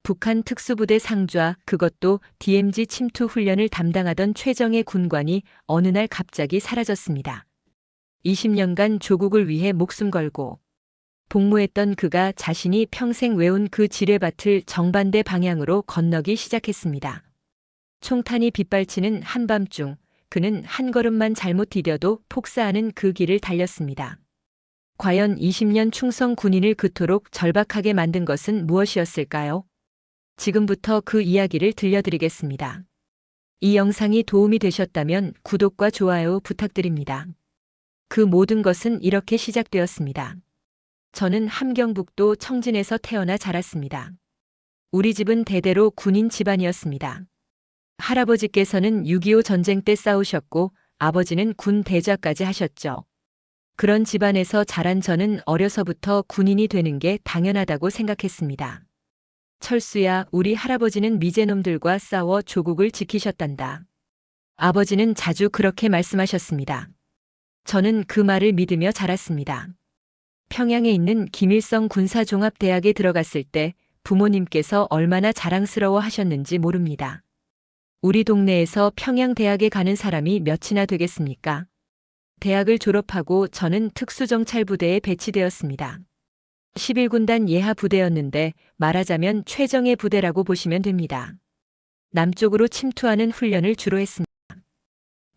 북한 특수부대 상좌, 그것도 DMZ 침투 훈련을 담당하던 최정예 군관이 어느 날 갑자기 사라졌습니다. 20년간 조국을 위해 목숨 걸고 복무했던 그가 자신이 평생 외운 그 지뢰밭을 정반대 방향으로 건너기 시작했습니다. 총탄이 빗발치는 한밤중 그는 한 걸음만 잘못 디뎌도 폭사하는 그 길을 달렸습니다. 과연 20년 충성 군인을 그토록 절박하게 만든 것은 무엇이었을까요? 지금부터 그 이야기를 들려드리겠습니다. 이 영상이 도움이 되셨다면 구독과 좋아요 부탁드립니다. 그 모든 것은 이렇게 시작되었습니다. 저는 함경북도 청진에서 태어나 자랐습니다. 우리 집은 대대로 군인 집안이었습니다. 할아버지께서는 6.25 전쟁 때 싸우셨고 아버지는 군 대좌까지 하셨죠. 그런 집안에서 자란 저는 어려서부터 군인이 되는 게 당연하다고 생각했습니다. 철수야, 우리 할아버지는 미제놈들과 싸워 조국을 지키셨단다. 아버지는 자주 그렇게 말씀하셨습니다. 저는 그 말을 믿으며 자랐습니다. 평양에 있는 김일성 군사종합대학에 들어갔을 때 부모님께서 얼마나 자랑스러워 하셨는지 모릅니다. 우리 동네에서 평양대학에 가는 사람이 몇이나 되겠습니까? 대학을 졸업하고 저는 특수정찰부대에 배치되었습니다. 11군단 예하 부대였는데 말하자면 최정예 부대라고 보시면 됩니다. 남쪽으로 침투하는 훈련을 주로 했습니다.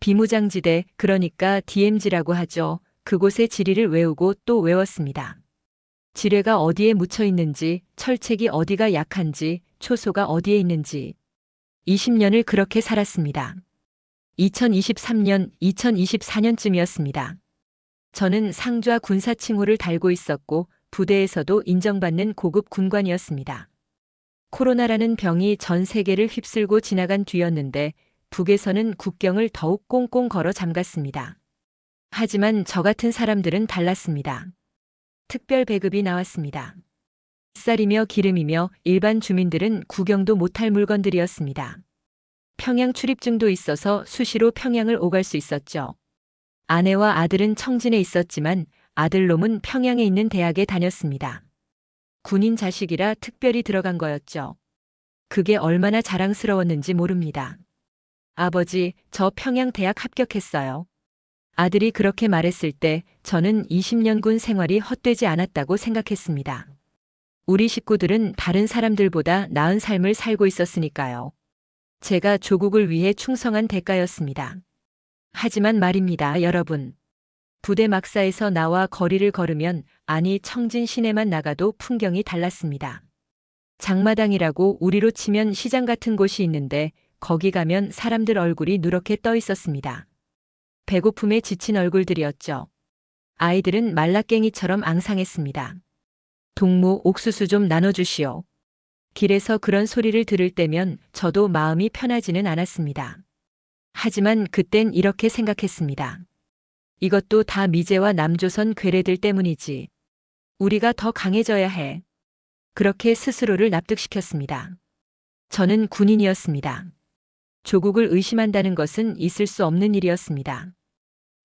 비무장지대, 그러니까 DMZ라고 하죠. 그곳의 지리를 외우고 또 외웠습니다. 지뢰가 어디에 묻혀 있는지, 철책이 어디가 약한지, 초소가 어디에 있는지. 20년을 그렇게 살았습니다. 2023년, 2024년쯤이었습니다. 저는 상좌 군사 칭호를 달고 있었고 부대에서도 인정받는 고급 군관이었습니다. 코로나라는 병이 전 세계를 휩쓸고 지나간 뒤였는데 북에서는 국경을 더욱 꽁꽁 걸어 잠갔습니다. 하지만 저 같은 사람들은 달랐습니다. 특별 배급이 나왔습니다. 쌀이며 기름이며 일반 주민들은 구경도 못할 물건들이었습니다. 평양 출입증도 있어서 수시로 평양을 오갈 수 있었죠. 아내와 아들은 청진에 있었지만 아들놈은 평양에 있는 대학에 다녔습니다. 군인 자식이라 특별히 들어간 거였죠. 그게 얼마나 자랑스러웠는지 모릅니다. 아버지, 저 평양 대학 합격했어요. 아들이 그렇게 말했을 때 저는 20년 군 생활이 헛되지 않았다고 생각했습니다. 우리 식구들은 다른 사람들보다 나은 삶을 살고 있었으니까요. 제가 조국을 위해 충성한 대가였습니다. 하지만 말입니다, 여러분. 부대 막사에서 나와 거리를 걸으면, 아니 청진 시내만 나가도 풍경이 달랐습니다. 장마당이라고 우리로 치면 시장 같은 곳이 있는데 거기 가면 사람들 얼굴이 누렇게 떠 있었습니다. 배고픔에 지친 얼굴들이었죠. 아이들은 말라깽이처럼 앙상했습니다. 동무, 옥수수 좀 나눠주시오. 길에서 그런 소리를 들을 때면 저도 마음이 편하지는 않았습니다. 하지만 그땐 이렇게 생각했습니다. 이것도 다 미제와 남조선 괴뢰들 때문이지. 우리가 더 강해져야 해. 그렇게 스스로를 납득시켰습니다. 저는 군인이었습니다. 조국을 의심한다는 것은 있을 수 없는 일이었습니다.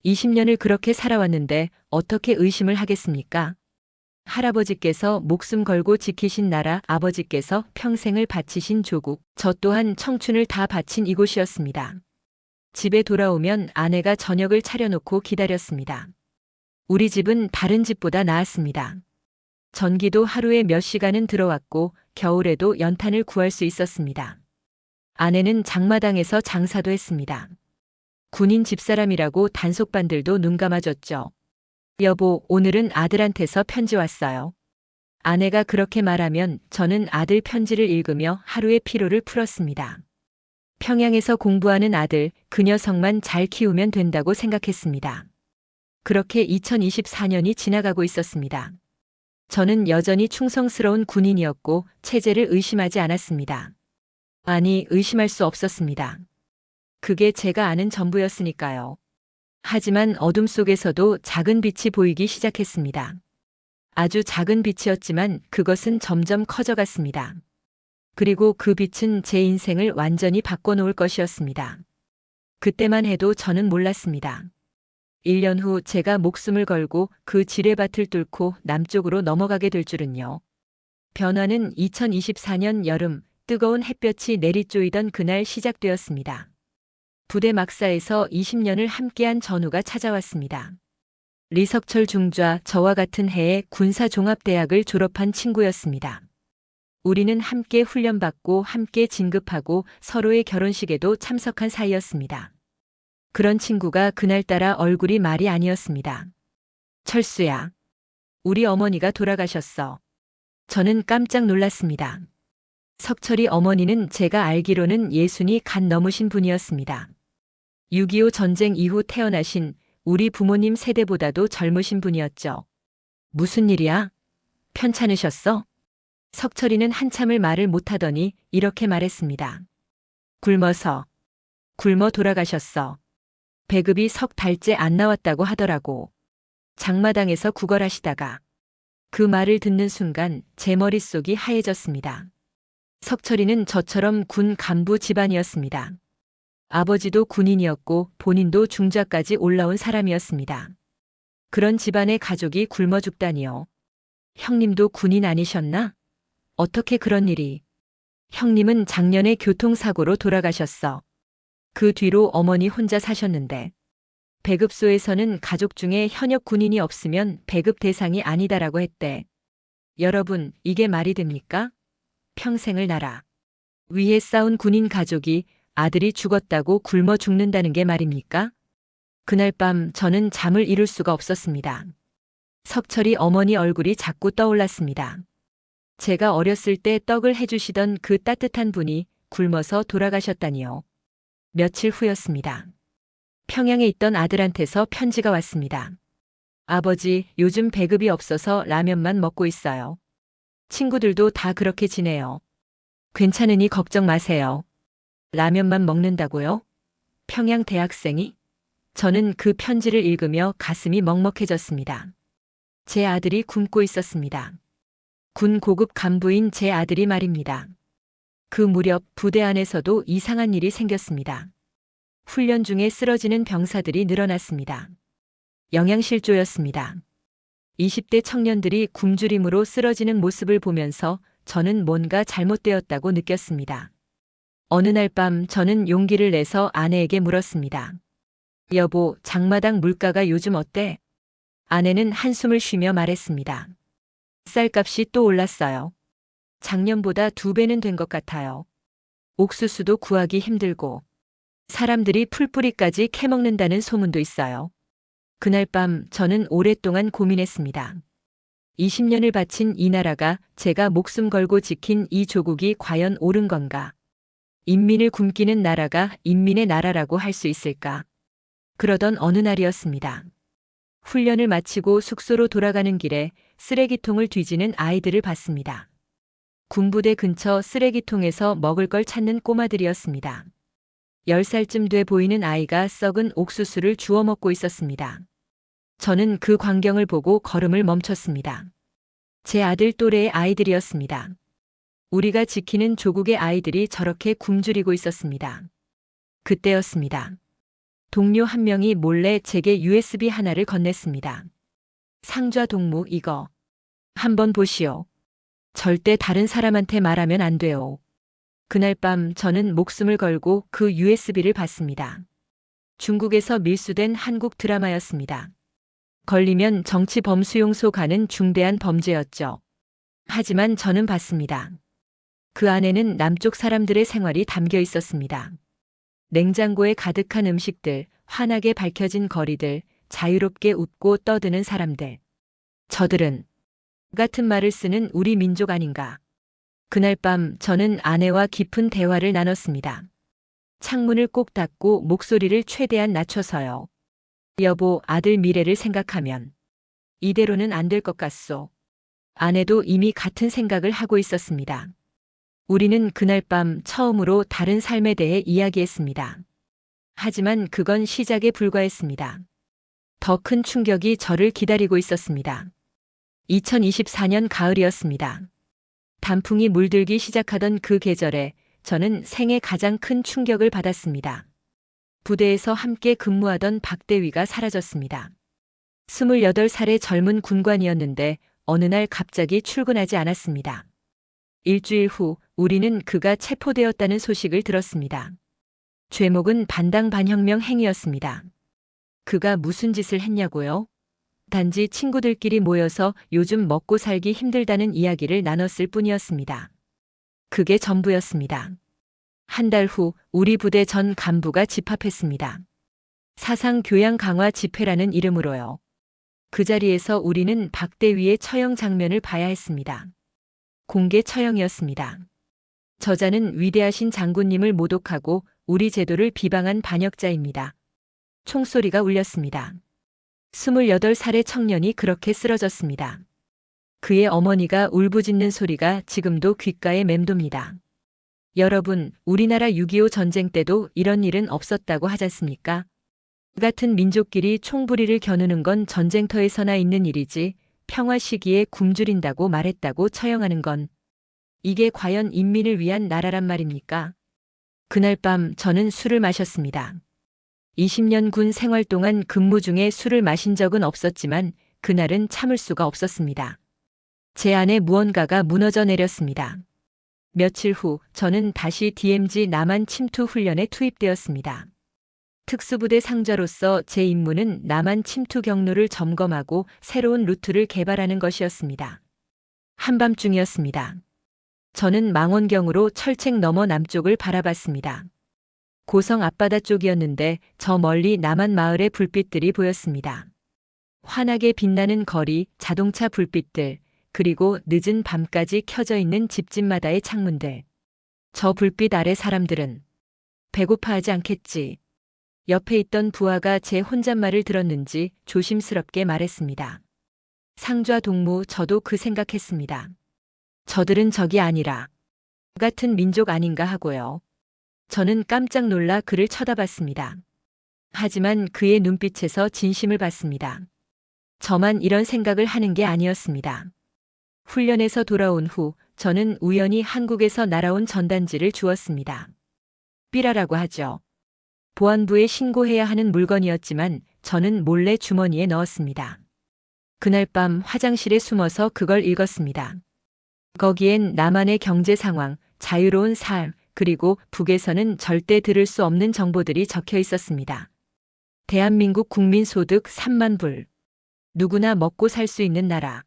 20년을 그렇게 살아왔는데 어떻게 의심을 하겠습니까? 할아버지께서 목숨 걸고 지키신 나라, 아버지께서 평생을 바치신 조국, 저 또한 청춘을 다 바친 이곳이었습니다. 집에 돌아오면 아내가 저녁을 차려놓고 기다렸습니다. 우리 집은 다른 집보다 나았습니다. 전기도 하루에 몇 시간은 들어왔고 겨울에도 연탄을 구할 수 있었습니다. 아내는 장마당에서 장사도 했습니다. 군인 집사람이라고 단속반들도 눈 감아줬죠. 여보, 오늘은 아들한테서 편지 왔어요. 아내가 그렇게 말하면 저는 아들 편지를 읽으며 하루의 피로를 풀었습니다. 평양에서 공부하는 아들, 그 녀석만 잘 키우면 된다고 생각했습니다. 그렇게 2024년이 지나가고 있었습니다. 저는 여전히 충성스러운 군인이었고 체제를 의심하지 않았습니다. 아니, 의심할 수 없었습니다. 그게 제가 아는 전부였으니까요. 하지만 어둠 속에서도 작은 빛이 보이기 시작했습니다. 아주 작은 빛이었지만 그것은 점점 커져갔습니다. 그리고 그 빛은 제 인생을 완전히 바꿔놓을 것이었습니다. 그때만 해도 저는 몰랐습니다. 1년 후 제가 목숨을 걸고 그 지뢰밭을 뚫고 남쪽으로 넘어가게 될 줄은요. 변화는 2024년 여름 뜨거운 햇볕이 내리쪼이던 그날 시작되었습니다. 부대 막사에서 20년을 함께한 전우가 찾아왔습니다. 리석철 중좌 저와 같은 해에 군사종합대학을 졸업한 친구였습니다. 우리는 함께 훈련받고 함께 진급하고 서로의 결혼식에도 참석한 사이였습니다. 그런 친구가 그날따라 얼굴이 말이 아니었습니다. 철수야, 우리 어머니가 돌아가셨어. 저는 깜짝 놀랐습니다. 석철이 어머니는 제가 알기로는 60이 간 넘으신 분이었습니다. 6.25 전쟁 이후 태어나신 우리 부모님 세대보다도 젊으신 분이었죠. 무슨 일이야? 편찮으셨어? 석철이는 한참을 말을 못하더니 이렇게 말했습니다. 굶어 돌아가셨어. 배급이 석 달째 안 나왔다고 하더라고. 장마당에서 구걸하시다가. 그 말을 듣는 순간 제 머릿속이 하얘졌습니다. 석철이는 저처럼 군 간부 집안이었습니다. 아버지도 군인이었고 본인도 중좌까지 올라온 사람이었습니다. 그런 집안의 가족이 굶어 죽다니요. 형님도 군인 아니셨나? 어떻게 그런 일이? 형님은 작년에 교통사고로 돌아가셨어. 그 뒤로 어머니 혼자 사셨는데 배급소에서는 가족 중에 현역 군인이 없으면 배급 대상이 아니다라고 했대. 여러분, 이게 말이 됩니까? 평생을 나라 위해 싸운 군인 가족이 아들이 죽었다고 굶어 죽는다는 게 말입니까? 그날 밤 저는 잠을 이룰 수가 없었습니다. 석철이 어머니 얼굴이 자꾸 떠올랐습니다. 제가 어렸을 때 떡을 해주시던 그 따뜻한 분이 굶어서 돌아가셨다니요. 며칠 후였습니다. 평양에 있던 아들한테서 편지가 왔습니다. 아버지, 요즘 배급이 없어서 라면만 먹고 있어요. 친구들도 다 그렇게 지내요. 괜찮으니 걱정 마세요. 라면만 먹는다고요? 평양 대학생이? 저는 그 편지를 읽으며 가슴이 먹먹해졌습니다. 제 아들이 굶고 있었습니다. 군 고급 간부인 제 아들이 말입니다. 그 무렵 부대 안에서도 이상한 일이 생겼습니다. 훈련 중에 쓰러지는 병사들이 늘어났습니다. 영양실조였습니다. 20대 청년들이 굶주림으로 쓰러지는 모습을 보면서 저는 뭔가 잘못되었다고 느꼈습니다. 어느 날 밤 저는 용기를 내서 아내에게 물었습니다. 여보, 장마당 물가가 요즘 어때? 아내는 한숨을 쉬며 말했습니다. 쌀값이 또 올랐어요. 작년보다 2배는 된 것 같아요. 옥수수도 구하기 힘들고 사람들이 풀뿌리까지 캐먹는다는 소문도 있어요. 그날 밤 저는 오랫동안 고민했습니다. 20년을 바친 이 나라가 제가 목숨 걸고 지킨 이 조국이 과연 옳은 건가? 인민을 굶기는 나라가 인민의 나라라고 할 수 있을까? 그러던 어느 날이었습니다. 훈련을 마치고 숙소로 돌아가는 길에 쓰레기통을 뒤지는 아이들을 봤습니다. 군부대 근처 쓰레기통에서 먹을 걸 찾는 꼬마들이었습니다. 10살쯤 돼 보이는 아이가 썩은 옥수수를 주워 먹고 있었습니다. 저는 그 광경을 보고 걸음을 멈췄습니다. 제 아들 또래의 아이들이었습니다. 우리가 지키는 조국의 아이들이 저렇게 굶주리고 있었습니다. 그때였습니다. 동료 한 명이 몰래 제게 USB 하나를 건넸습니다. 상좌 동무 이거 한번 보시오. 절대 다른 사람한테 말하면 안 돼요. 그날 밤 저는 목숨을 걸고 그 USB를 봤습니다. 중국에서 밀수된 한국 드라마였습니다. 걸리면 정치범수용소 가는 중대한 범죄였죠. 하지만 저는 봤습니다. 그 안에는 남쪽 사람들의 생활이 담겨 있었습니다. 냉장고에 가득한 음식들, 환하게 밝혀진 거리들, 자유롭게 웃고 떠드는 사람들. 저들은 같은 말을 쓰는 우리 민족 아닌가. 그날 밤 저는 아내와 깊은 대화를 나눴습니다. 창문을 꼭 닫고 목소리를 최대한 낮춰서요. 여보, 아들 미래를 생각하면 이대로는 안 될 것 같소. 아내도 이미 같은 생각을 하고 있었습니다. 우리는 그날 밤 처음으로 다른 삶에 대해 이야기했습니다. 하지만 그건 시작에 불과했습니다. 더 큰 충격이 저를 기다리고 있었습니다. 2024년 가을이었습니다. 단풍이 물들기 시작하던 그 계절에 저는 생애 가장 큰 충격을 받았습니다. 부대에서 함께 근무하던 박대위가 사라졌습니다. 28살의 젊은 군관이었는데 어느 날 갑자기 출근하지 않았습니다. 일주일 후 우리는 그가 체포되었다는 소식을 들었습니다. 죄목은 반당반혁명 행위였습니다. 그가 무슨 짓을 했냐고요? 단지 친구들끼리 모여서 요즘 먹고 살기 힘들다는 이야기를 나눴을 뿐이었습니다. 그게 전부였습니다. 한 달 후 우리 부대 전 간부가 집합했습니다. 사상 교양 강화 집회라는 이름으로요. 그 자리에서 우리는 박대위의 처형 장면을 봐야 했습니다. 공개 처형이었습니다. 저자는 위대하신 장군님을 모독하고 우리 제도를 비방한 반역자입니다. 총소리가 울렸습니다. 28살의 청년이 그렇게 쓰러졌습니다. 그의 어머니가 울부짖는 소리가 지금도 귓가에 맴돕니다. 여러분, 우리나라 6.25 전쟁 때도 이런 일은 없었다고 하지 않습니까? 같은 민족끼리 총부리를 겨누는 건 전쟁터에서나 있는 일이지 평화 시기에 굶주린다고 말했다고 처형하는 건 이게 과연 인민을 위한 나라란 말입니까? 그날 밤 저는 술을 마셨습니다. 20년 군 생활 동안 근무 중에 술을 마신 적은 없었지만 그날은 참을 수가 없었습니다. 제 안에 무언가가 무너져 내렸습니다. 며칠 후 저는 다시 DMZ 남한 침투 훈련에 투입되었습니다. 특수부대 상좌로서 제 임무는 남한 침투 경로를 점검하고 새로운 루트를 개발하는 것이었습니다. 한밤중이었습니다. 저는 망원경으로 철책 너머 남쪽을 바라봤습니다. 고성 앞바다 쪽이었는데 저 멀리 남한 마을의 불빛들이 보였습니다. 환하게 빛나는 거리, 자동차 불빛들, 그리고 늦은 밤까지 켜져 있는 집집마다의 창문들. 저 불빛 아래 사람들은 배고파하지 않겠지. 옆에 있던 부하가 제 혼잣말을 들었는지 조심스럽게 말했습니다. 상좌 동무, 저도 그 생각했습니다. 저들은 적이 아니라 같은 민족 아닌가 하고요. 저는 깜짝 놀라 그를 쳐다봤습니다. 하지만 그의 눈빛에서 진심을 봤습니다. 저만 이런 생각을 하는 게 아니었습니다. 훈련에서 돌아온 후 저는 우연히 한국에서 날아온 전단지를 주었습니다. 삐라라고 하죠. 보안부에 신고해야 하는 물건이었지만 저는 몰래 주머니에 넣었습니다. 그날 밤 화장실에 숨어서 그걸 읽었습니다. 거기엔 남한의 경제 상황, 자유로운 삶, 그리고 북에서는 절대 들을 수 없는 정보들이 적혀 있었습니다. 대한민국 국민 소득 3만 불. 누구나 먹고 살 수 있는 나라.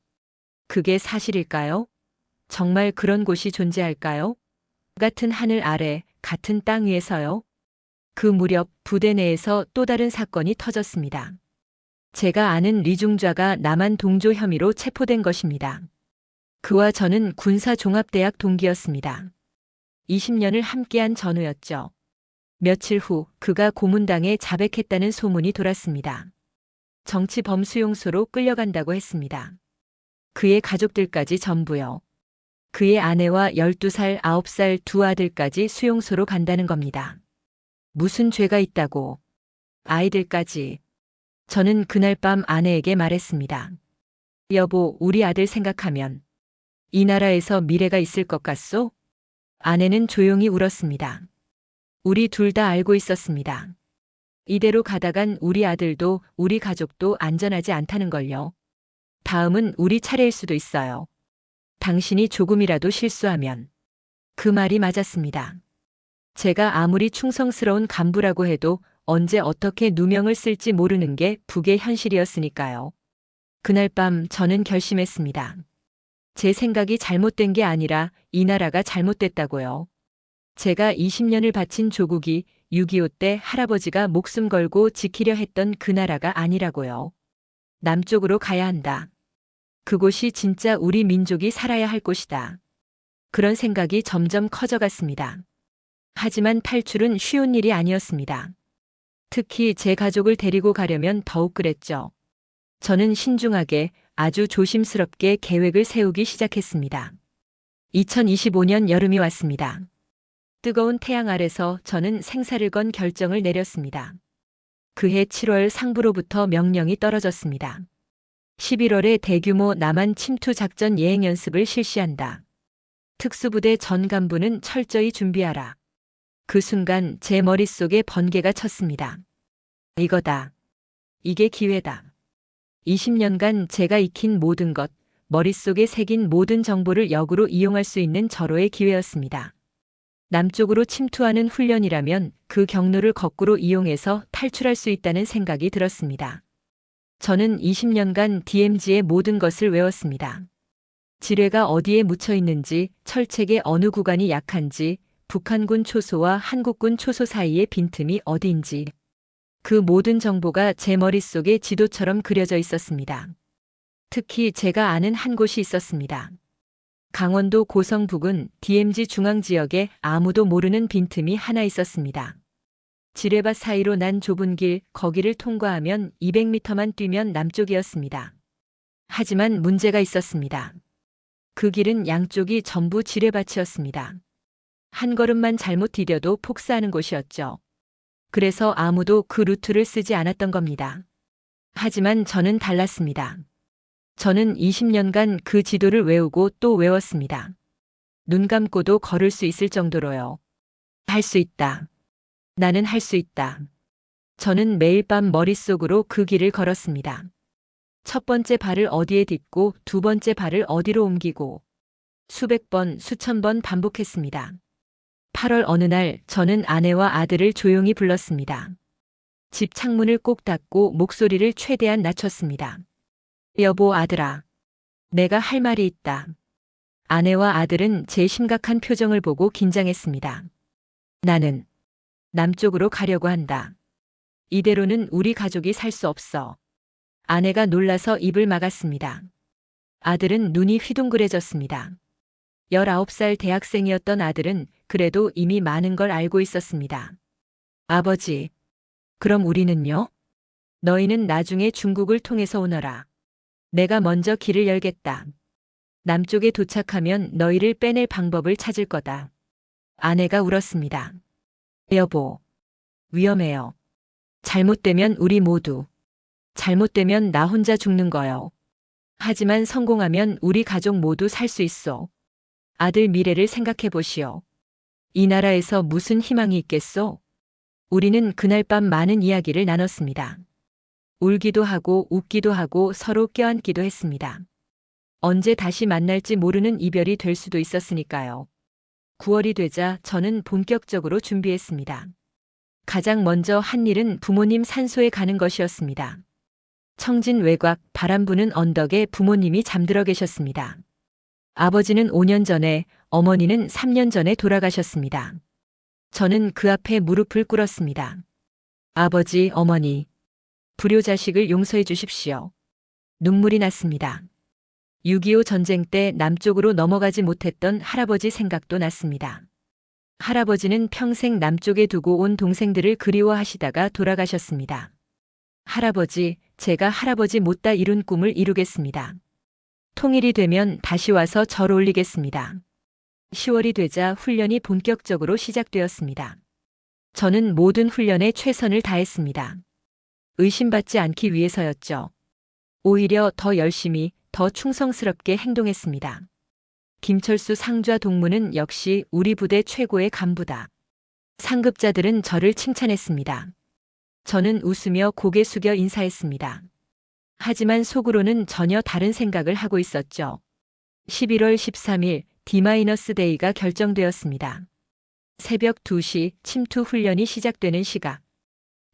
그게 사실일까요? 정말 그런 곳이 존재할까요? 같은 하늘 아래, 같은 땅 위에서요? 그 무렵 부대 내에서 또 다른 사건이 터졌습니다. 제가 아는 리중좌가 남한 동조 혐의로 체포된 것입니다. 그와 저는 군사종합대학 동기였습니다. 20년을 함께한 전우였죠. 며칠 후 그가 고문당에 자백했다는 소문이 돌았습니다. 정치범 수용소로 끌려간다고 했습니다. 그의 가족들까지 전부요. 그의 아내와 12살, 9살 두 아들까지 수용소로 간다는 겁니다. 무슨 죄가 있다고. 아이들까지. 저는 그날 밤 아내에게 말했습니다. 여보, 우리 아들 생각하면 이 나라에서 미래가 있을 것 같소? 아내는 조용히 울었습니다. 우리 둘 다 알고 있었습니다. 이대로 가다간 우리 아들도 우리 가족도 안전하지 않다는 걸요. 다음은 우리 차례일 수도 있어요. 당신이 조금이라도 실수하면. 그 말이 맞았습니다. 제가 아무리 충성스러운 간부라고 해도 언제 어떻게 누명을 쓸지 모르는 게 북의 현실이었으니까요. 그날 밤 저는 결심했습니다. 제 생각이 잘못된 게 아니라 이 나라가 잘못됐다고요. 제가 20년을 바친 조국이 6.25 때 할아버지가 목숨 걸고 지키려 했던 그 나라가 아니라고요. 남쪽으로 가야 한다. 그곳이 진짜 우리 민족이 살아야 할 곳이다. 그런 생각이 점점 커져갔습니다. 하지만 탈출은 쉬운 일이 아니었습니다. 특히 제 가족을 데리고 가려면 더욱 그랬죠. 저는 신중하게 아주 조심스럽게 계획을 세우기 시작했습니다. 2025년 여름이 왔습니다. 뜨거운 태양 아래서 저는 생사를 건 결정을 내렸습니다. 그해 7월 상부로부터 명령이 떨어졌습니다. 11월에 대규모 남한 침투 작전 예행 연습을 실시한다. 특수부대 전 간부는 철저히 준비하라. 그 순간 제 머릿속에 번개가 쳤습니다. 이거다. 이게 기회다. 20년간 제가 익힌 모든 것, 머릿속에 새긴 모든 정보를 역으로 이용할 수 있는 절호의 기회였습니다. 남쪽으로 침투하는 훈련이라면 그 경로를 거꾸로 이용해서 탈출할 수 있다는 생각이 들었습니다. 저는 20년간 DMZ의 모든 것을 외웠습니다. 지뢰가 어디에 묻혀 있는지, 철책의 어느 구간이 약한지, 북한군 초소와 한국군 초소 사이의 빈틈이 어디인지. 그 모든 정보가 제 머릿속에 지도처럼 그려져 있었습니다. 특히 제가 아는 한 곳이 있었습니다. 강원도 고성 부근 DMZ 중앙 지역에 아무도 모르는 빈틈이 하나 있었습니다. 지뢰밭 사이로 난 좁은 길, 거기를 통과하면 200m만 뛰면 남쪽이었습니다. 하지만 문제가 있었습니다. 그 길은 양쪽이 전부 지뢰밭이었습니다. 한 걸음만 잘못 디뎌도 폭사하는 곳이었죠. 그래서 아무도 그 루트를 쓰지 않았던 겁니다. 하지만 저는 달랐습니다. 저는 20년간 그 지도를 외우고 또 외웠습니다. 눈 감고도 걸을 수 있을 정도로요. 할 수 있다. 나는 할 수 있다. 저는 매일 밤 머릿속으로 그 길을 걸었습니다. 첫 번째 발을 어디에 딛고 두 번째 발을 어디로 옮기고 수백 번, 수천 번 반복했습니다. 8월 어느 날 저는 아내와 아들을 조용히 불렀습니다. 집 창문을 꼭 닫고 목소리를 최대한 낮췄습니다. 여보, 아들아. 내가 할 말이 있다. 아내와 아들은 제 심각한 표정을 보고 긴장했습니다. 나는 남쪽으로 가려고 한다. 이대로는 우리 가족이 살 수 없어. 아내가 놀라서 입을 막았습니다. 아들은 눈이 휘둥그레졌습니다. 19살 대학생이었던 아들은 그래도 이미 많은 걸 알고 있었습니다. 아버지, 그럼 우리는요? 너희는 나중에 중국을 통해서 오너라. 내가 먼저 길을 열겠다. 남쪽에 도착하면 너희를 빼낼 방법을 찾을 거다. 아내가 울었습니다. 여보, 위험해요. 잘못되면 우리 모두. 잘못되면 나 혼자 죽는 거요. 하지만 성공하면 우리 가족 모두 살 수 있어. 아들 미래를 생각해 보시오. 이 나라에서 무슨 희망이 있겠소? 우리는 그날 밤 많은 이야기를 나눴습니다. 울기도 하고 웃기도 하고 서로 껴안기도 했습니다. 언제 다시 만날지 모르는 이별이 될 수도 있었으니까요. 9월이 되자 저는 본격적으로 준비했습니다. 가장 먼저 한 일은 부모님 산소에 가는 것이었습니다. 청진 외곽, 바람 부는 언덕에 부모님이 잠들어 계셨습니다. 아버지는 5년 전에, 어머니는 3년 전에 돌아가셨습니다. 저는 그 앞에 무릎을 꿇었습니다. 아버지, 어머니, 불효자식을 용서해 주십시오. 눈물이 났습니다. 6.25 전쟁 때 남쪽으로 넘어가지 못했던 할아버지 생각도 났습니다. 할아버지는 평생 남쪽에 두고 온 동생들을 그리워하시다가 돌아가셨습니다. 할아버지, 제가 할아버지 못다 이룬 꿈을 이루겠습니다. 통일이 되면 다시 와서 절 올리겠습니다. 10월이 되자 훈련이 본격적으로 시작되었습니다. 저는 모든 훈련에 최선을 다했습니다. 의심받지 않기 위해서였죠. 오히려 더 열심히, 더 충성스럽게 행동했습니다. 김철수 상좌 동무는 역시 우리 부대 최고의 간부다. 상급자들은 저를 칭찬했습니다. 저는 웃으며 고개 숙여 인사했습니다. 하지만 속으로는 전혀 다른 생각을 하고 있었죠. 11월 13일 D-데이가 결정되었습니다. 새벽 2시 침투 훈련이 시작되는 시각.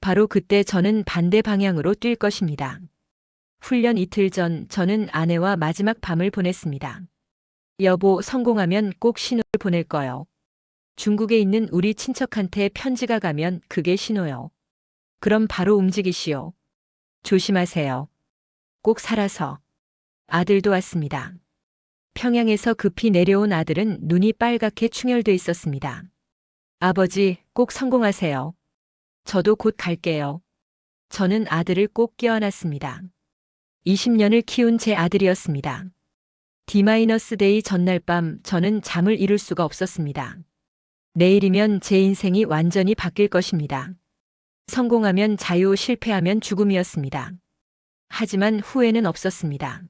바로 그때 저는 반대 방향으로 뛸 것입니다. 훈련 이틀 전 저는 아내와 마지막 밤을 보냈습니다. 여보, 성공하면 꼭 신호를 보낼 거요. 중국에 있는 우리 친척한테 편지가 가면 그게 신호요. 그럼 바로 움직이시오. 조심하세요. 꼭 살아서. 아들도 왔습니다. 평양에서 급히 내려온 아들은 눈이 빨갛게 충혈돼 있었습니다. 아버지, 꼭 성공하세요. 저도 곧 갈게요. 저는 아들을 꼭 껴안았습니다. 20년을 키운 제 아들이었습니다. D-데이 전날 밤 저는 잠을 이룰 수가 없었습니다. 내일이면 제 인생이 완전히 바뀔 것입니다. 성공하면 자유, 실패하면 죽음이었습니다. 하지만 후회는 없었습니다.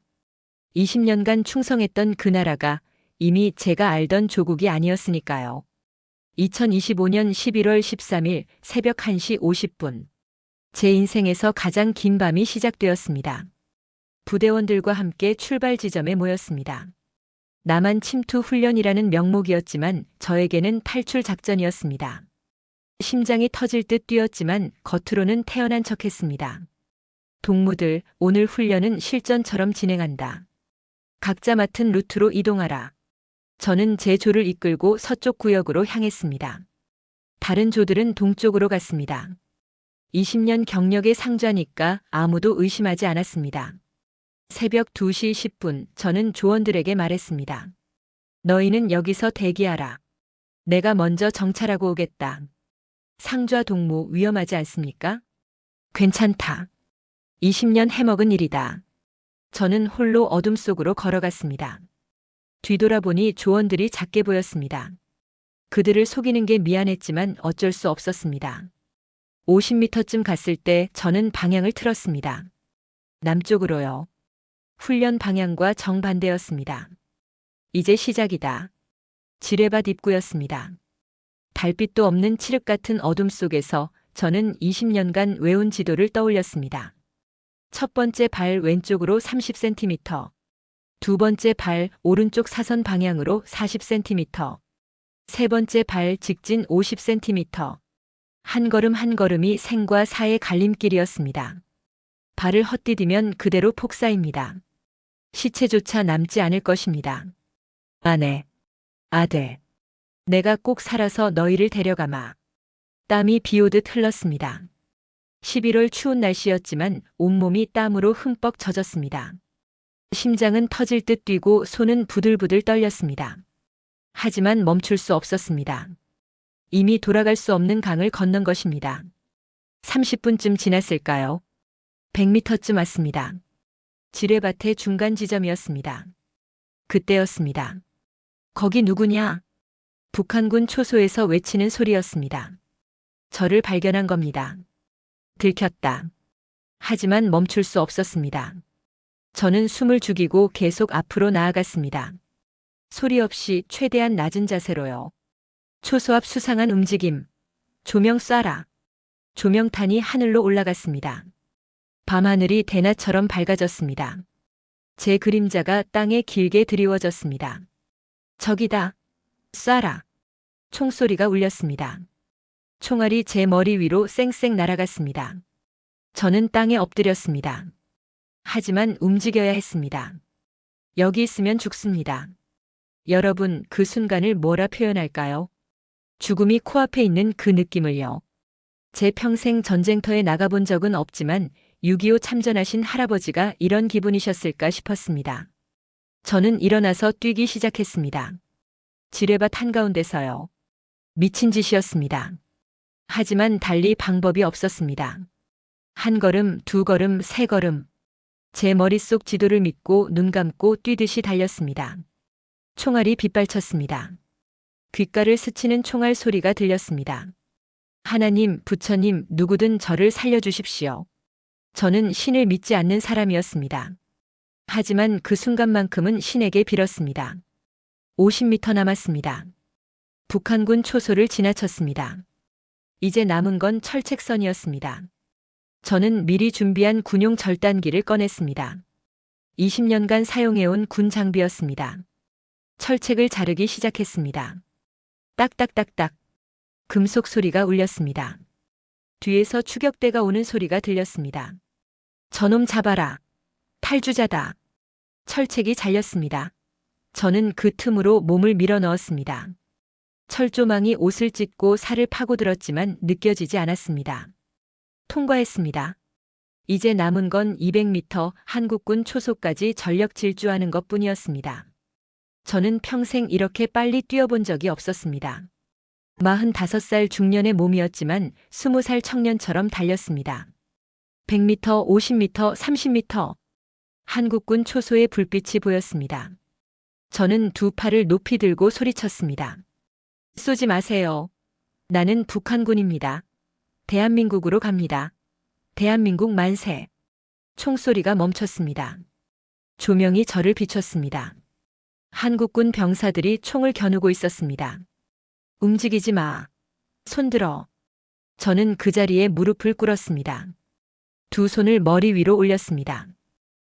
20년간 충성했던 그 나라가 이미 제가 알던 조국이 아니었으니까요. 2025년 11월 13일 새벽 1시 50분. 제 인생에서 가장 긴 밤이 시작되었습니다. 부대원들과 함께 출발 지점에 모였습니다. 남한 침투 훈련이라는 명목이었지만 저에게는 탈출 작전이었습니다. 심장이 터질 듯 뛰었지만 겉으로는 태연한 척했습니다. 동무들, 오늘 훈련은 실전처럼 진행한다. 각자 맡은 루트로 이동하라. 저는 제 조를 이끌고 서쪽 구역으로 향했습니다. 다른 조들은 동쪽으로 갔습니다. 20년 경력의 상좌니까 아무도 의심하지 않았습니다. 새벽 2시 10분 저는 조원들에게 말했습니다. 너희는 여기서 대기하라. 내가 먼저 정찰하고 오겠다. 상좌 동무 위험하지 않습니까? 괜찮다. 20년 해먹은 일이다. 저는 홀로 어둠 속으로 걸어갔습니다. 뒤돌아보니 조원들이 작게 보였습니다. 그들을 속이는 게 미안했지만 어쩔 수 없었습니다. 50m쯤 갔을 때 저는 방향을 틀었습니다. 남쪽으로요. 훈련 방향과 정반대였습니다. 이제 시작이다. 지뢰밭 입구였습니다. 달빛도 없는 칠흑 같은 어둠 속에서 저는 20년간 외운 지도를 떠올렸습니다. 첫 번째 발 왼쪽으로 30cm, 두 번째 발 오른쪽 사선 방향으로 40cm, 세 번째 발 직진 50cm. 한 걸음 한 걸음이 생과 사의 갈림길이었습니다. 발을 헛디디면 그대로 폭사입니다. 시체조차 남지 않을 것입니다. 아내, 아들, 내가 꼭 살아서 너희를 데려가마. 땀이 비오듯 흘렀습니다. 11월 추운 날씨였지만 온몸이 땀으로 흠뻑 젖었습니다. 심장은 터질 듯 뛰고 손은 부들부들 떨렸습니다. 하지만 멈출 수 없었습니다. 이미 돌아갈 수 없는 강을 건넌 것입니다. 30분쯤 지났을까요? 100m쯤 왔습니다. 지뢰밭의 중간 지점이었습니다. 그때였습니다. 거기 누구냐? 북한군 초소에서 외치는 소리였습니다. 저를 발견한 겁니다. 들켰다. 하지만 멈출 수 없었습니다. 저는 숨을 죽이고 계속 앞으로 나아갔습니다. 소리 없이 최대한 낮은 자세로요. 초소 앞 수상한 움직임. 조명 쏴라. 조명탄이 하늘로 올라갔습니다. 밤하늘이 대낮처럼 밝아졌습니다. 제 그림자가 땅에 길게 드리워졌습니다. 저기다. 쏴라. 총소리가 울렸습니다. 총알이 제 머리 위로 쌩쌩 날아갔습니다. 저는 땅에 엎드렸습니다. 하지만 움직여야 했습니다. 여기 있으면 죽습니다. 여러분, 그 순간을 뭐라 표현할까요? 죽음이 코앞에 있는 그 느낌을요. 제 평생 전쟁터에 나가본 적은 없지만 6.25 참전하신 할아버지가 이런 기분이셨을까 싶었습니다. 저는 일어나서 뛰기 시작했습니다. 지뢰밭 한가운데서요. 미친 짓이었습니다. 하지만 달리 방법이 없었습니다. 한 걸음, 두 걸음, 세 걸음. 제 머릿속 지도를 믿고 눈 감고 뛰듯이 달렸습니다. 총알이 빗발쳤습니다. 귓가를 스치는 총알 소리가 들렸습니다. 하나님, 부처님, 누구든 저를 살려주십시오. 저는 신을 믿지 않는 사람이었습니다. 하지만 그 순간만큼은 신에게 빌었습니다. 50m 남았습니다. 북한군 초소를 지나쳤습니다. 이제 남은 건 철책선이었습니다. 저는 미리 준비한 군용 절단기를 꺼냈습니다. 20년간 사용해온 군 장비였습니다. 철책을 자르기 시작했습니다. 딱딱딱딱. 금속 소리가 울렸습니다. 뒤에서 추격대가 오는 소리가 들렸습니다. 저놈 잡아라. 탈주자다. 철책이 잘렸습니다. 저는 그 틈으로 몸을 밀어 넣었습니다. 철조망이 옷을 찢고 살을 파고들었지만 느껴지지 않았습니다. 통과했습니다. 이제 남은 건 200m 한국군 초소까지 전력 질주하는 것뿐이었습니다. 저는 평생 이렇게 빨리 뛰어본 적이 없었습니다. 45살 중년의 몸이었지만 20살 청년처럼 달렸습니다. 100m, 50m, 30m. 한국군 초소의 불빛이 보였습니다. 저는 두 팔을 높이 들고 소리쳤습니다. 쏘지 마세요. 나는 북한군입니다. 대한민국으로 갑니다. 대한민국 만세. 총소리가 멈췄습니다. 조명이 저를 비췄습니다. 한국군 병사들이 총을 겨누고 있었습니다. 움직이지 마. 손들어. 저는 그 자리에 무릎을 꿇었습니다. 두 손을 머리 위로 올렸습니다.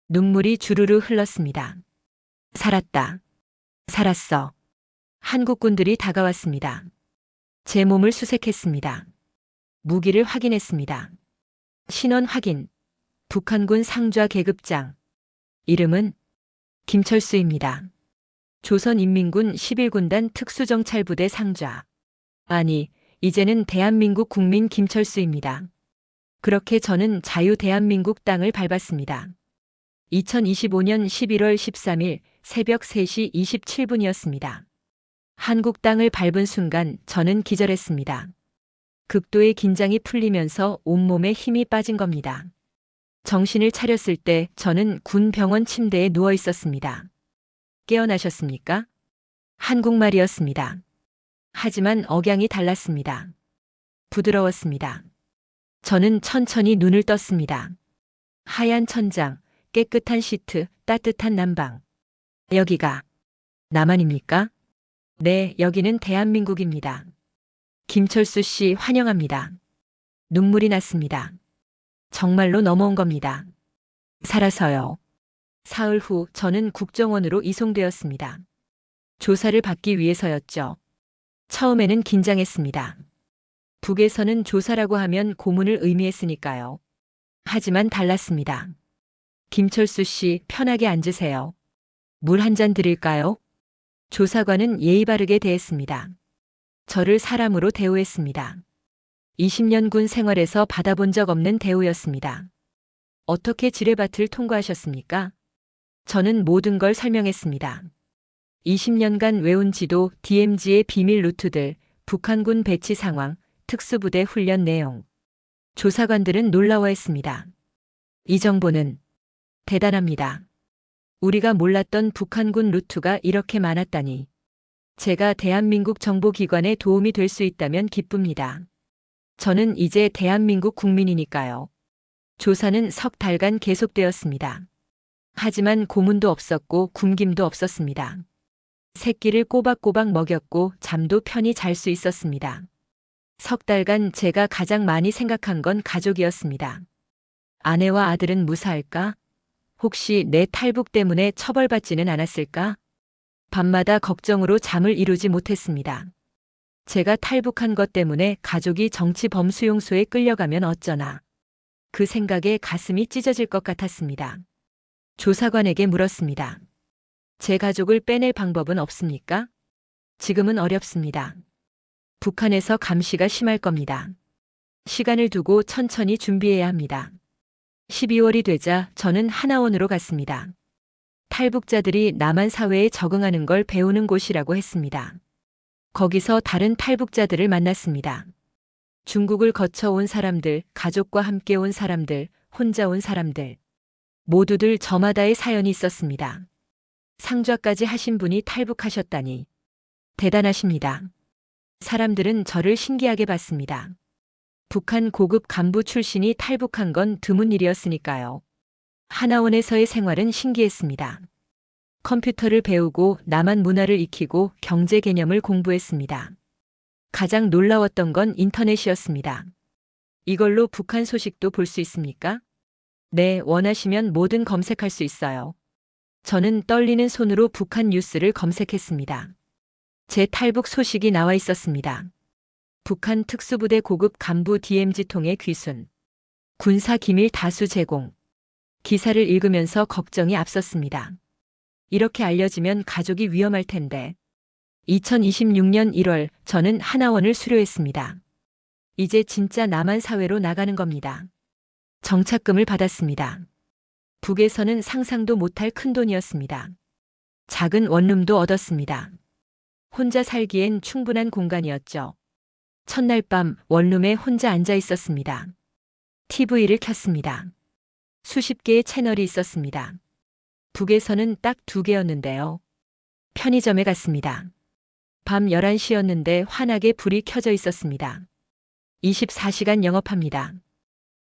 눈물이 주르르 흘렀습니다. 살았다. 살았어. 한국군들이 다가왔습니다. 제 몸을 수색했습니다. 무기를 확인했습니다. 신원 확인. 북한군 상좌 계급장. 이름은 김철수입니다. 조선인민군 11군단 특수정찰부대 상좌. 아니, 이제는 대한민국 국민 김철수입니다. 그렇게 저는 자유 대한민국 땅을 밟았습니다. 2025년 11월 13일 새벽 3시 27분이었습니다. 한국 땅을 밟은 순간 저는 기절했습니다. 극도의 긴장이 풀리면서 온몸에 힘이 빠진 겁니다. 정신을 차렸을 때 저는 군 병원 침대에 누워 있었습니다. 깨어나셨습니까? 한국말이었습니다. 하지만 억양이 달랐습니다. 부드러웠습니다. 저는 천천히 눈을 떴습니다. 하얀 천장, 깨끗한 시트, 따뜻한 난방. 여기가 남한입니까? 네, 여기는 대한민국입니다. 김철수 씨 환영합니다. 눈물이 났습니다. 정말로 넘어온 겁니다. 살아서요. 사흘 후 저는 국정원으로 이송되었습니다. 조사를 받기 위해서였죠. 처음에는 긴장했습니다. 북에서는 조사라고 하면 고문을 의미했으니까요. 하지만 달랐습니다. 김철수 씨 편하게 앉으세요. 물 한 잔 드릴까요? 조사관은 예의 바르게 대했습니다. 저를 사람으로 대우했습니다. 20년 군 생활에서 받아본 적 없는 대우였습니다. 어떻게 지뢰밭을 통과하셨습니까? 저는 모든 걸 설명했습니다. 20년간 외운 지도, DMZ의 비밀 루트들, 북한군 배치 상황, 특수부대 훈련 내용. 조사관들은 놀라워했습니다. 이 정보는 대단합니다. 우리가 몰랐던 북한군 루트가 이렇게 많았다니. 제가 대한민국 정보기관에 도움이 될 수 있다면 기쁩니다. 저는 이제 대한민국 국민이니까요. 조사는 석 달간 계속되었습니다. 하지만 고문도 없었고 굶김도 없었습니다. 새끼를 꼬박꼬박 먹였고 잠도 편히 잘 수 있었습니다. 석 달간 제가 가장 많이 생각한 건 가족이었습니다. 아내와 아들은 무사할까? 혹시 내 탈북 때문에 처벌받지는 않았을까? 밤마다 걱정으로 잠을 이루지 못했습니다. 제가 탈북한 것 때문에 가족이 정치범수용소에 끌려가면 어쩌나. 그 생각에 가슴이 찢어질 것 같았습니다. 조사관에게 물었습니다. 제 가족을 빼낼 방법은 없습니까? 지금은 어렵습니다. 북한에서 감시가 심할 겁니다. 시간을 두고 천천히 준비해야 합니다. 12월이 되자 저는 하나원으로 갔습니다. 탈북자들이 남한 사회에 적응하는 걸 배우는 곳이라고 했습니다. 거기서 다른 탈북자들을 만났습니다. 중국을 거쳐 온 사람들, 가족과 함께 온 사람들, 혼자 온 사람들. 모두들 저마다의 사연이 있었습니다. 상좌까지 하신 분이 탈북하셨다니. 대단하십니다. 사람들은 저를 신기하게 봤습니다. 북한 고급 간부 출신이 탈북한 건 드문 일이었으니까요. 하나원에서의 생활은 신기했습니다. 컴퓨터를 배우고 남한 문화를 익히고 경제 개념을 공부했습니다. 가장 놀라웠던 건 인터넷이었습니다. 이걸로 북한 소식도 볼 수 있습니까? 네, 원하시면 뭐든 검색할 수 있어요. 저는 떨리는 손으로 북한 뉴스를 검색했습니다. 제 탈북 소식이 나와 있었습니다. 북한 특수부대 고급 간부 DMZ통의 귀순. 군사 기밀 다수 제공. 기사를 읽으면서 걱정이 앞섰습니다. 이렇게 알려지면 가족이 위험할 텐데. 2026년 1월 저는 하나원을 수료했습니다. 이제 진짜 남한 사회로 나가는 겁니다. 정착금을 받았습니다. 북에서는 상상도 못할 큰돈이었습니다. 작은 원룸도 얻었습니다. 혼자 살기엔 충분한 공간이었죠. 첫날 밤 원룸에 혼자 앉아 있었습니다. TV를 켰습니다. 수십 개의 채널이 있었습니다. 북에서는 딱 2개였는데요. 편의점에 갔습니다. 밤 11시였는데 환하게 불이 켜져 있었습니다. 24시간 영업합니다.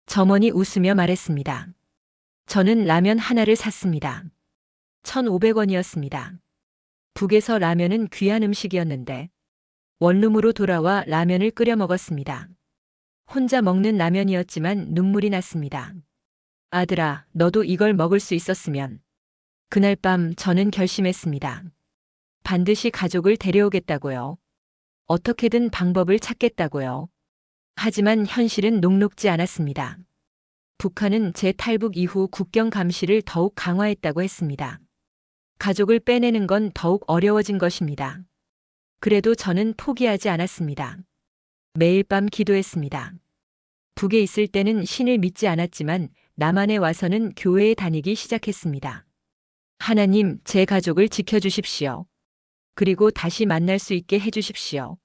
점원이 웃으며 말했습니다. 저는 라면 하나를 샀습니다. 1,500원이었습니다. 북에서 라면은 귀한 음식이었는데 원룸으로 돌아와 라면을 끓여 먹었습니다. 혼자 먹는 라면이었지만 눈물이 났습니다. 아들아, 너도 이걸 먹을 수 있었으면. 그날 밤 저는 결심했습니다. 반드시 가족을 데려오겠다고요. 어떻게든 방법을 찾겠다고요. 하지만 현실은 녹록지 않았습니다. 북한은 재탈북 이후 국경 감시를 더욱 강화했다고 했습니다. 가족을 빼내는 건 더욱 어려워진 것입니다. 그래도 저는 포기하지 않았습니다. 매일 밤 기도했습니다. 북에 있을 때는 신을 믿지 않았지만 남한에 와서는 교회에 다니기 시작했습니다. 하나님, 제 가족을 지켜주십시오. 그리고 다시 만날 수 있게 해주십시오.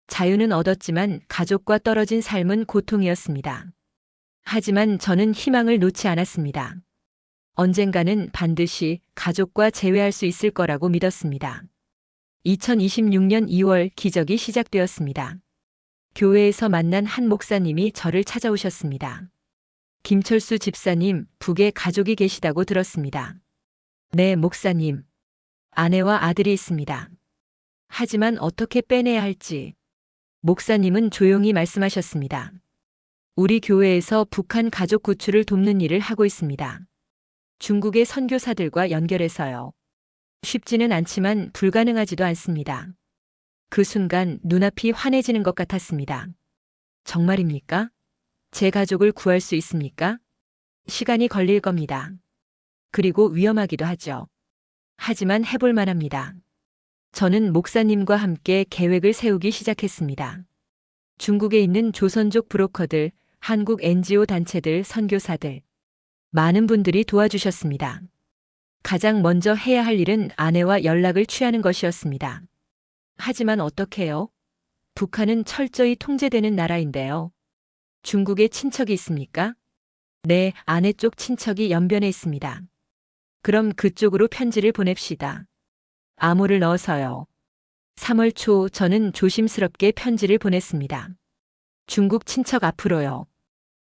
자유는 얻었지만 가족과 떨어진 삶은 고통이었습니다. 하지만 저는 희망을 놓지 않았습니다. 언젠가는 반드시 가족과 재회할 수 있을 거라고 믿었습니다. 2026년 2월 기적이 시작되었습니다. 교회에서 만난 한 목사님이 저를 찾아오셨습니다. 김철수 집사님, 북에 가족이 계시다고 들었습니다. 네, 목사님. 아내와 아들이 있습니다. 하지만 어떻게 빼내야 할지. 목사님은 조용히 말씀하셨습니다. 우리 교회에서 북한 가족 구출을 돕는 일을 하고 있습니다. 중국의 선교사들과 연결해서요. 쉽지는 않지만 불가능하지도 않습니다. 그 순간 눈앞이 환해지는 것 같았습니다. 정말입니까? 제 가족을 구할 수 있습니까? 시간이 걸릴 겁니다. 그리고 위험하기도 하죠. 하지만 해볼 만합니다. 저는 목사님과 함께 계획을 세우기 시작했습니다. 중국에 있는 조선족 브로커들, 한국 NGO 단체들, 선교사들, 많은 분들이 도와주셨습니다. 가장 먼저 해야 할 일은 아내와 연락을 취하는 것이었습니다. 하지만 어떻게요? 북한은 철저히 통제되는 나라인데요. 중국에 친척이 있습니까? 네, 아내 쪽 친척이 연변에 있습니다. 그럼 그쪽으로 편지를 보냅시다. 암호를 넣어서요. 3월 초 저는 조심스럽게 편지를 보냈습니다. 중국 친척 앞으로요.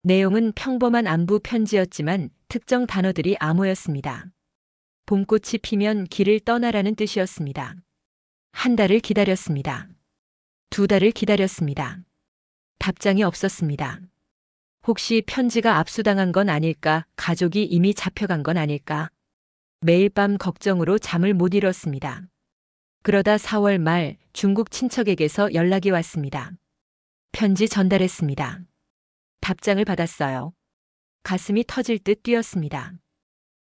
내용은 평범한 안부 편지였지만 특정 단어들이 암호였습니다. 봄꽃이 피면 길을 떠나라는 뜻이었습니다. 한 달을 기다렸습니다. 2달을 기다렸습니다. 답장이 없었습니다. 혹시 편지가 압수당한 건 아닐까? 가족이 이미 잡혀간 건 아닐까? 매일 밤 걱정으로 잠을 못 이뤘습니다. 그러다 4월 말 중국 친척에게서 연락이 왔습니다. 편지 전달했습니다. 답장을 받았어요. 가슴이 터질 듯 뛰었습니다.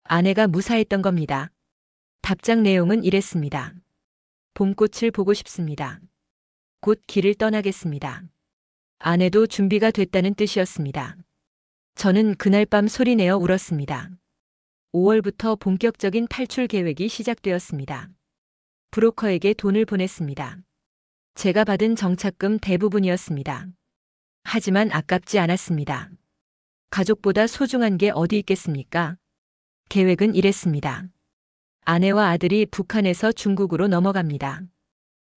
아내가 무사했던 겁니다. 답장 내용은 이랬습니다. 봄꽃을 보고 싶습니다. 곧 길을 떠나겠습니다. 아내도 준비가 됐다는 뜻이었습니다. 저는 그날 밤 소리내어 울었습니다. 5월부터 본격적인 탈출 계획이 시작되었습니다. 브로커에게 돈을 보냈습니다. 제가 받은 정착금 대부분이었습니다. 하지만 아깝지 않았습니다. 가족보다 소중한 게 어디 있겠습니까? 계획은 이랬습니다. 아내와 아들이 북한에서 중국으로 넘어갑니다.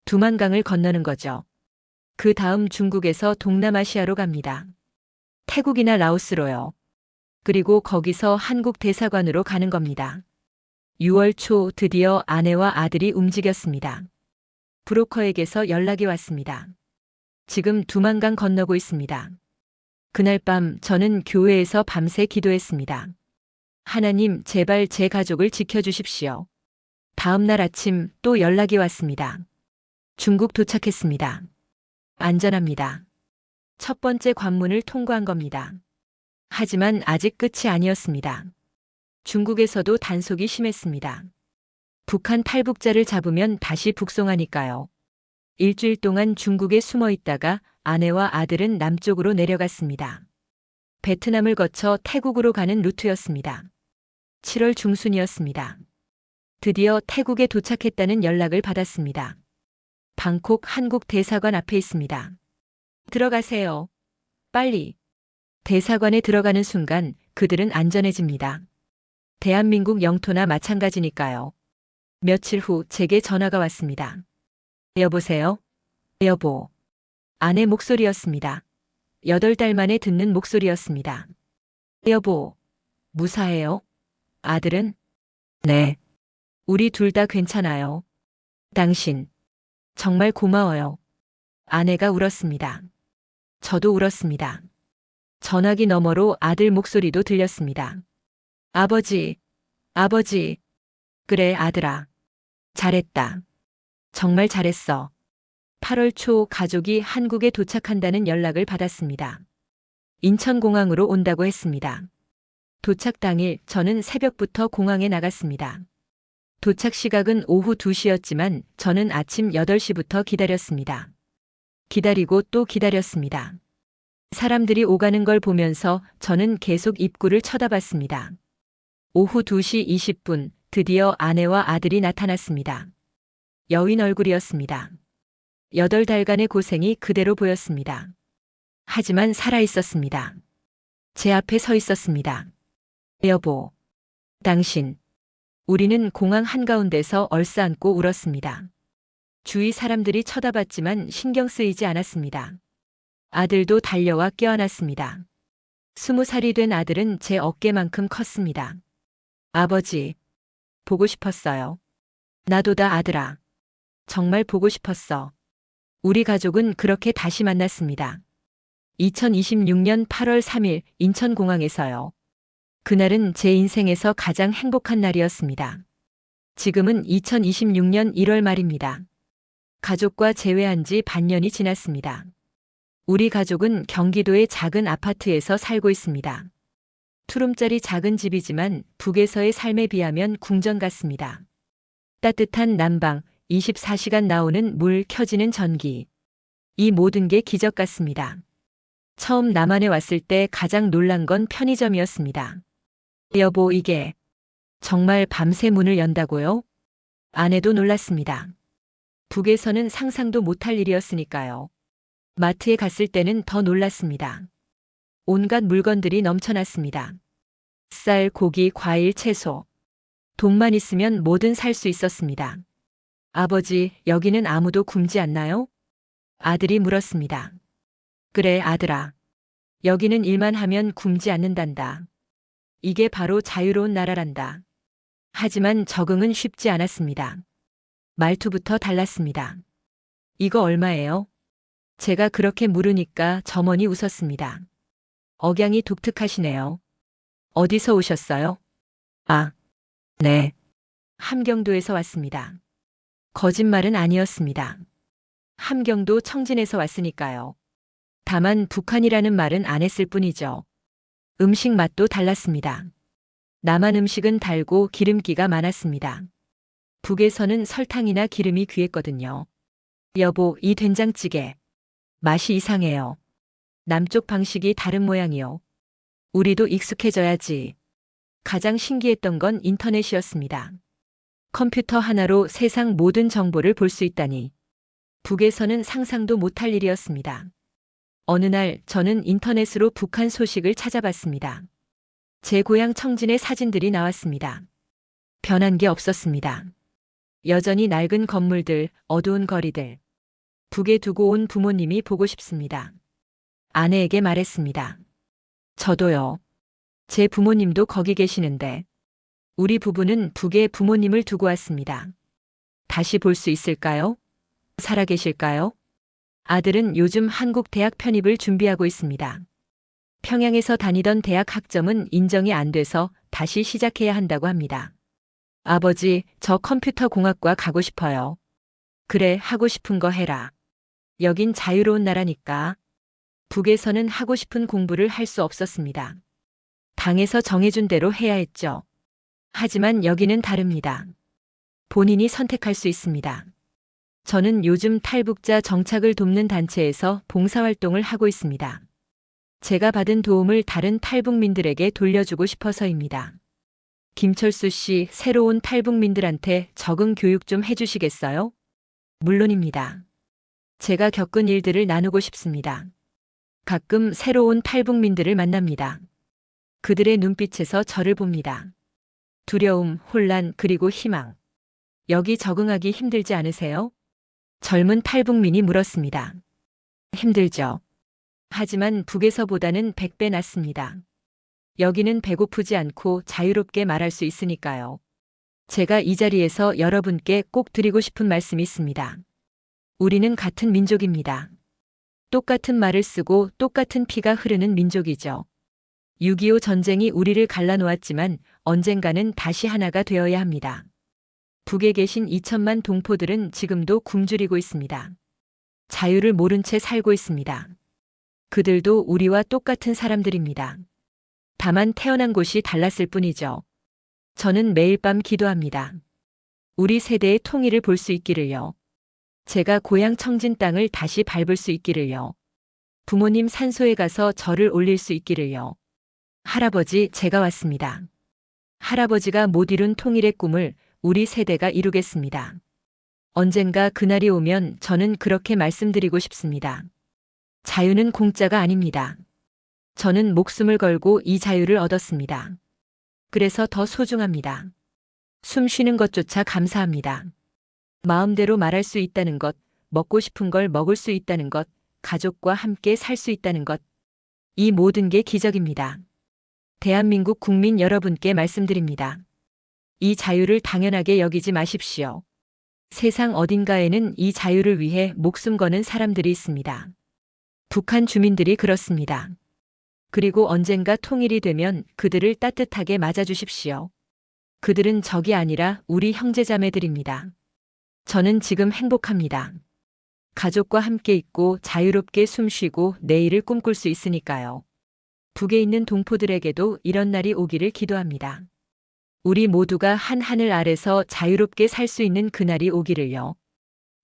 두만강을 건너는 거죠. 그 다음 중국에서 동남아시아로 갑니다. 태국이나 라오스로요. 그리고 거기서 한국 대사관으로 가는 겁니다. 6월 초 드디어 아내와 아들이 움직였습니다. 브로커에게서 연락이 왔습니다. 지금 두만강 건너고 있습니다. 그날 밤 저는 교회에서 밤새 기도했습니다. 하나님, 제발 제 가족을 지켜주십시오. 다음 날 아침 또 연락이 왔습니다. 중국 도착했습니다. 안전합니다. 첫 번째 관문을 통과한 겁니다. 하지만 아직 끝이 아니었습니다. 중국에서도 단속이 심했습니다. 북한 탈북자를 잡으면 다시 북송하니까요. 일주일 동안 중국에 숨어 있다가 아내와 아들은 남쪽으로 내려갔습니다. 베트남을 거쳐 태국으로 가는 루트였습니다. 7월 중순이었습니다. 드디어 태국에 도착했다는 연락을 받았습니다. 방콕 한국 대사관 앞에 있습니다. 들어가세요. 빨리. 대사관에 들어가는 순간 그들은 안전해집니다. 대한민국 영토나 마찬가지니까요. 며칠 후 제게 전화가 왔습니다. 여보세요? 여보. 아내 목소리였습니다. 8달 만에 듣는 목소리였습니다. 여보. 무사해요? 아들은? 네. 우리 둘 다 괜찮아요. 당신. 정말 고마워요. 아내가 울었습니다. 저도 울었습니다. 전화기 너머로 아들 목소리도 들렸습니다. 아버지, 아버지. 그래, 아들아. 잘했다. 정말 잘했어. 8월 초 가족이 한국에 도착한다는 연락을 받았습니다. 인천공항으로 온다고 했습니다. 도착 당일 저는 새벽부터 공항에 나갔습니다. 도착 시각은 오후 2시였지만 저는 아침 8시부터 기다렸습니다. 기다리고 또 기다렸습니다. 사람들이 오가는 걸 보면서 저는 계속 입구를 쳐다봤습니다. 오후 2시 20분 드디어 아내와 아들이 나타났습니다. 여윈 얼굴이었습니다. 8달간의 고생이 그대로 보였습니다. 하지만 살아 있었습니다. 제 앞에 서 있었습니다. 여보, 당신. 우리는 공항 한가운데서 얼싸안고 울었습니다. 주위 사람들이 쳐다봤지만 신경 쓰이지 않았습니다. 아들도 달려와 껴안았습니다. 20살이 된 아들은 제 어깨만큼 컸습니다. 아버지, 보고 싶었어요. 나도다 아들아. 정말 보고 싶었어. 우리 가족은 그렇게 다시 만났습니다. 2026년 8월 3일 인천공항에서요. 그날은 제 인생에서 가장 행복한 날이었습니다. 지금은 2026년 1월 말입니다. 가족과 재회한 지 반년이 지났습니다. 우리 가족은 경기도의 작은 아파트에서 살고 있습니다. 투룸짜리 작은 집이지만 북에서의 삶에 비하면 궁전 같습니다. 따뜻한 난방, 24시간 나오는 물, 켜지는 전기. 이 모든 게 기적 같습니다. 처음 남한에 왔을 때 가장 놀란 건 편의점이었습니다. 여보, 이게 정말 밤새 문을 연다고요? 아내도 놀랐습니다. 북에서는 상상도 못할 일이었으니까요. 마트에 갔을 때는 더 놀랐습니다. 온갖 물건들이 넘쳐났습니다. 쌀, 고기, 과일, 채소. 돈만 있으면 뭐든 살 수 있었습니다. 아버지, 여기는 아무도 굶지 않나요? 아들이 물었습니다. 그래, 아들아. 여기는 일만 하면 굶지 않는단다. 이게 바로 자유로운 나라란다. 하지만 적응은 쉽지 않았습니다. 말투부터 달랐습니다. 이거 얼마예요? 제가 그렇게 물으니까 점원이 웃었습니다. 억양이 독특하시네요. 어디서 오셨어요? 아, 네. 함경도에서 왔습니다. 거짓말은 아니었습니다. 함경도 청진에서 왔으니까요. 다만 북한이라는 말은 안 했을 뿐이죠. 음식 맛도 달랐습니다. 남한 음식은 달고 기름기가 많았습니다. 북에서는 설탕이나 기름이 귀했거든요. 여보, 이 된장찌개. 맛이 이상해요. 남쪽 방식이 다른 모양이요. 우리도 익숙해져야지. 가장 신기했던 건 인터넷이었습니다. 컴퓨터 하나로 세상 모든 정보를 볼 수 있다니. 북에서는 상상도 못할 일이었습니다. 어느 날 저는 인터넷으로 북한 소식을 찾아봤습니다. 제 고향 청진의 사진들이 나왔습니다. 변한 게 없었습니다. 여전히 낡은 건물들, 어두운 거리들. 북에 두고 온 부모님이 보고 싶습니다. 아내에게 말했습니다. 저도요. 제 부모님도 거기 계시는데. 우리 부부는 북에 부모님을 두고 왔습니다. 다시 볼 수 있을까요? 살아계실까요? 아들은 요즘 한국 대학 편입을 준비하고 있습니다. 평양에서 다니던 대학 학점은 인정이 안 돼서 다시 시작해야 한다고 합니다. 아버지, 저 컴퓨터 공학과 가고 싶어요. 그래, 하고 싶은 거 해라. 여긴 자유로운 나라니까. 북에서는 하고 싶은 공부를 할 수 없었습니다. 당에서 정해준 대로 해야 했죠. 하지만 여기는 다릅니다. 본인이 선택할 수 있습니다. 저는 요즘 탈북자 정착을 돕는 단체에서 봉사활동을 하고 있습니다. 제가 받은 도움을 다른 탈북민들에게 돌려주고 싶어서입니다. 김철수 씨, 새로운 탈북민들한테 적응 교육 좀 해주시겠어요? 물론입니다. 제가 겪은 일들을 나누고 싶습니다. 가끔 새로운 탈북민들을 만납니다. 그들의 눈빛에서 저를 봅니다. 두려움, 혼란, 그리고 희망. 여기 적응하기 힘들지 않으세요? 젊은 탈북민이 물었습니다. 힘들죠. 하지만 북에서보다는 100배 낫습니다. 여기는 배고프지 않고 자유롭게 말할 수 있으니까요. 제가 이 자리에서 여러분께 꼭 드리고 싶은 말씀이 있습니다. 우리는 같은 민족입니다. 똑같은 말을 쓰고 똑같은 피가 흐르는 민족이죠. 6.25 전쟁이 우리를 갈라놓았지만 언젠가는 다시 하나가 되어야 합니다. 북에 계신 2천만 동포들은 지금도 굶주리고 있습니다. 자유를 모른 채 살고 있습니다. 그들도 우리와 똑같은 사람들입니다. 다만 태어난 곳이 달랐을 뿐이죠. 저는 매일 밤 기도합니다. 우리 세대의 통일을 볼 수 있기를요. 제가 고향 청진 땅을 다시 밟을 수 있기를요. 부모님 산소에 가서 절을 올릴 수 있기를요. 할아버지, 제가 왔습니다. 할아버지가 못 이룬 통일의 꿈을 우리 세대가 이루겠습니다. 언젠가 그날이 오면 저는 그렇게 말씀드리고 싶습니다. 자유는 공짜가 아닙니다. 저는 목숨을 걸고 이 자유를 얻었습니다. 그래서 더 소중합니다. 숨 쉬는 것조차 감사합니다. 마음대로 말할 수 있다는 것, 먹고 싶은 걸 먹을 수 있다는 것, 가족과 함께 살 수 있다는 것. 이 모든 게 기적입니다. 대한민국 국민 여러분께 말씀드립니다. 이 자유를 당연하게 여기지 마십시오. 세상 어딘가에는 이 자유를 위해 목숨 거는 사람들이 있습니다. 북한 주민들이 그렇습니다. 그리고 언젠가 통일이 되면 그들을 따뜻하게 맞아주십시오. 그들은 적이 아니라 우리 형제자매들입니다. 저는 지금 행복합니다. 가족과 함께 있고 자유롭게 숨쉬고 내일을 꿈꿀 수 있으니까요. 북에 있는 동포들에게도 이런 날이 오기를 기도합니다. 우리 모두가 한 하늘 아래서 자유롭게 살 수 있는 그날이 오기를요.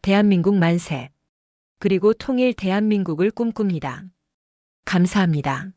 대한민국 만세. 그리고 통일 대한민국을 꿈꿉니다. 감사합니다.